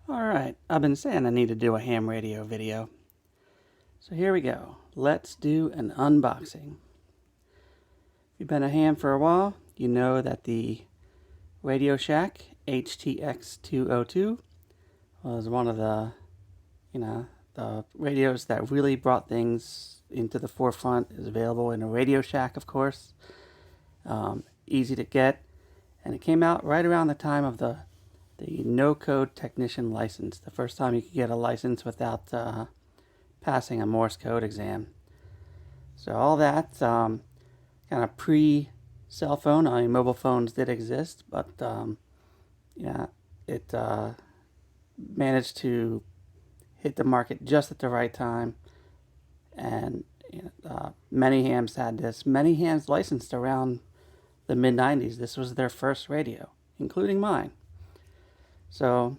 Alright, I've been saying I need to do a ham radio video. So here we go. Let's do an unboxing. If you've been a ham for a while, you know that the Radio Shack HTX-202 was one of the, the radios that really brought things into the forefront. Is available in a Radio Shack, of course. Easy to get. And it came out right around the time of the no-code technician license. The first time you could get a license without passing a Morse code exam. So all that kind of pre-cell phone. I mean, mobile phones did exist, but yeah, it managed to hit the market just at the right time. And many hams had this. Many hams licensed around the mid-90s. This was their first radio, including mine. So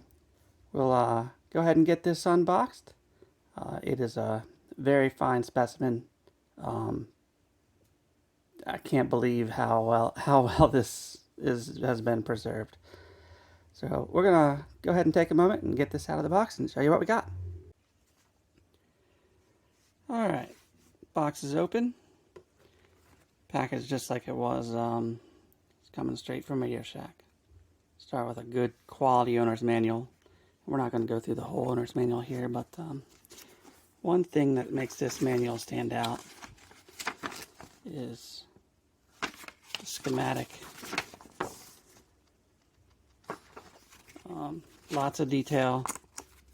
we'll go ahead and get this unboxed. It is a very fine specimen. I can't believe how well this has been preserved. So we're gonna go ahead and take a moment and get this out of the box and show you what we got. All right, box is open. Packaged just like it was. It's coming straight from Radio Shack. Start with a good quality owner's manual. We're not going to go through the whole owner's manual here, but one thing that makes this manual stand out is the schematic. Lots of detail.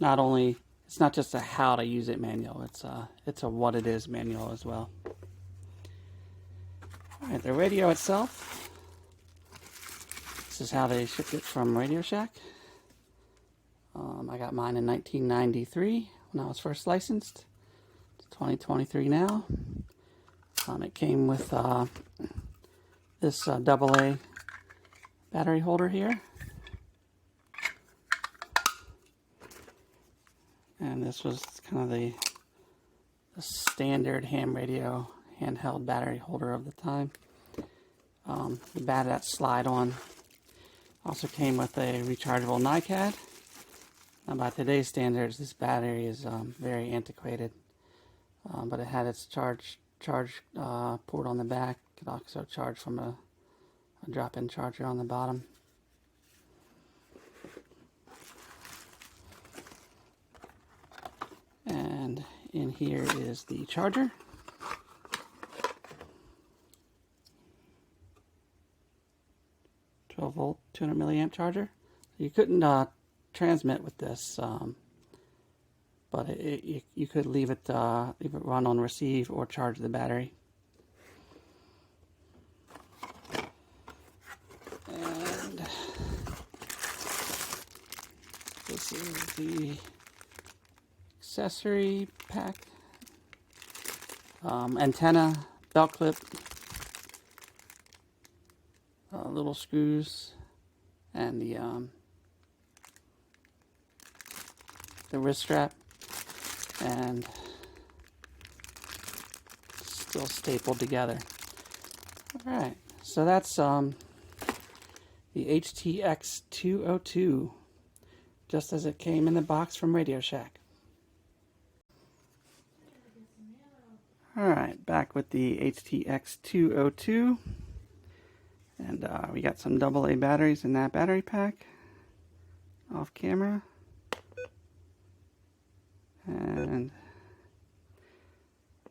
It's not just a how to use it manual, it's a what it is manual as well. Alright, the radio itself. This is how they shipped it from Radio Shack. I got mine in 1993 when I was first licensed. It's 2023 now. It came with this AA battery holder here. And this was kind of the standard ham radio handheld battery holder of the time. The battery that slide on. Also came with a rechargeable NiCad. Now, by today's standards, this battery is very antiquated, but it had its charge port on the back. It could also charge from a drop-in charger on the bottom. And in here is the charger. Volt 200 milliamp charger. You couldn't transmit with this, but you could leave it run on receive or charge the battery. And this is the accessory pack. Antenna, belt clip, little screws, and the wrist strap, and still stapled together. All right, so that's the HTX-202, just as it came in the box from Radio Shack. All right, back with the HTX-202. And we got some AA batteries in that battery pack, off camera. And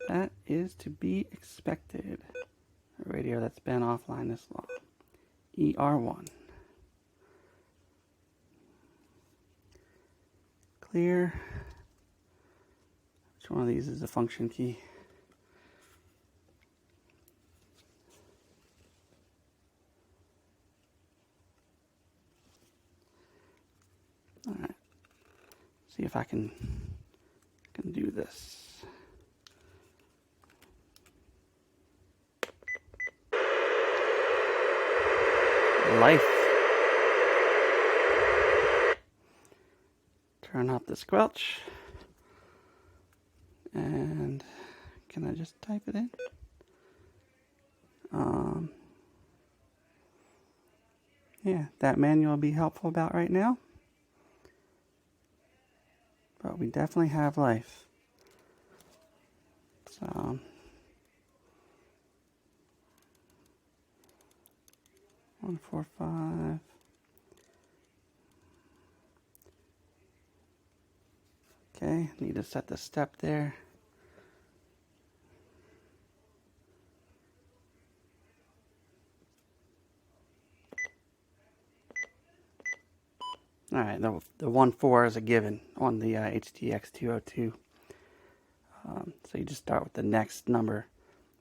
that is to be expected. A radio that's been offline this long. ER1. Clear. Which one of these is a function key? Alright, see if I can do this. Life. Turn off the squelch. And can I just type it in? Yeah, that manual will be helpful about right now. but we definitely have life. So, one, 4, 5. Okay, need to set the step there. All right, the 1-4 is a given on the HTX-202. So you just start with the next number.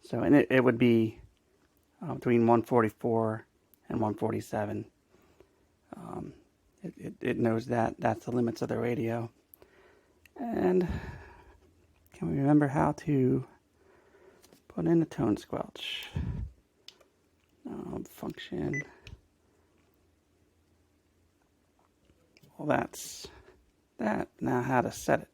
So, and it would be between 144 and 147. It knows that. That's the limits of the radio. And can we remember how to put in the tone squelch? Function. Well, that's that. Now how to set it.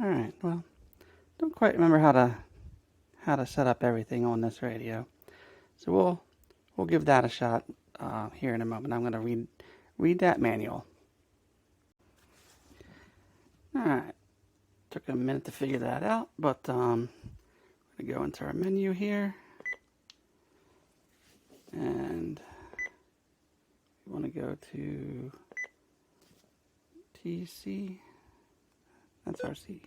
All right, well, don't quite remember how to set up everything on this radio. So we'll give that a shot here in a moment. I'm going to read that manual. All right, took a minute to figure that out, but we're going to go into our menu here, and we want to go to TC. That's RC.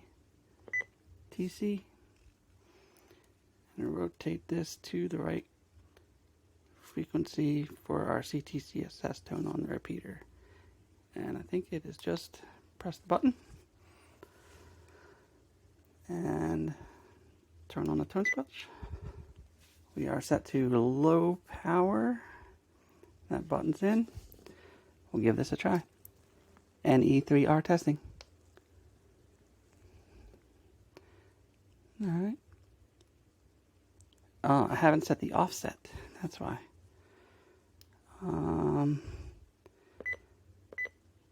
TC. And rotate this to the right frequency for our CTCSS tone on the repeater. And I think it is just press the button and turn on the tone squelch. We are set to low power. That button's in. We'll give this a try. NE3R testing. All right. Oh, I haven't set the offset. That's why.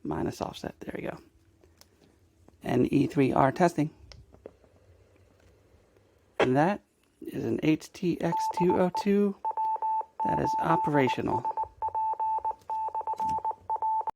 Minus offset. There we go. NE3R testing. And that is an HTX-202 that is operational.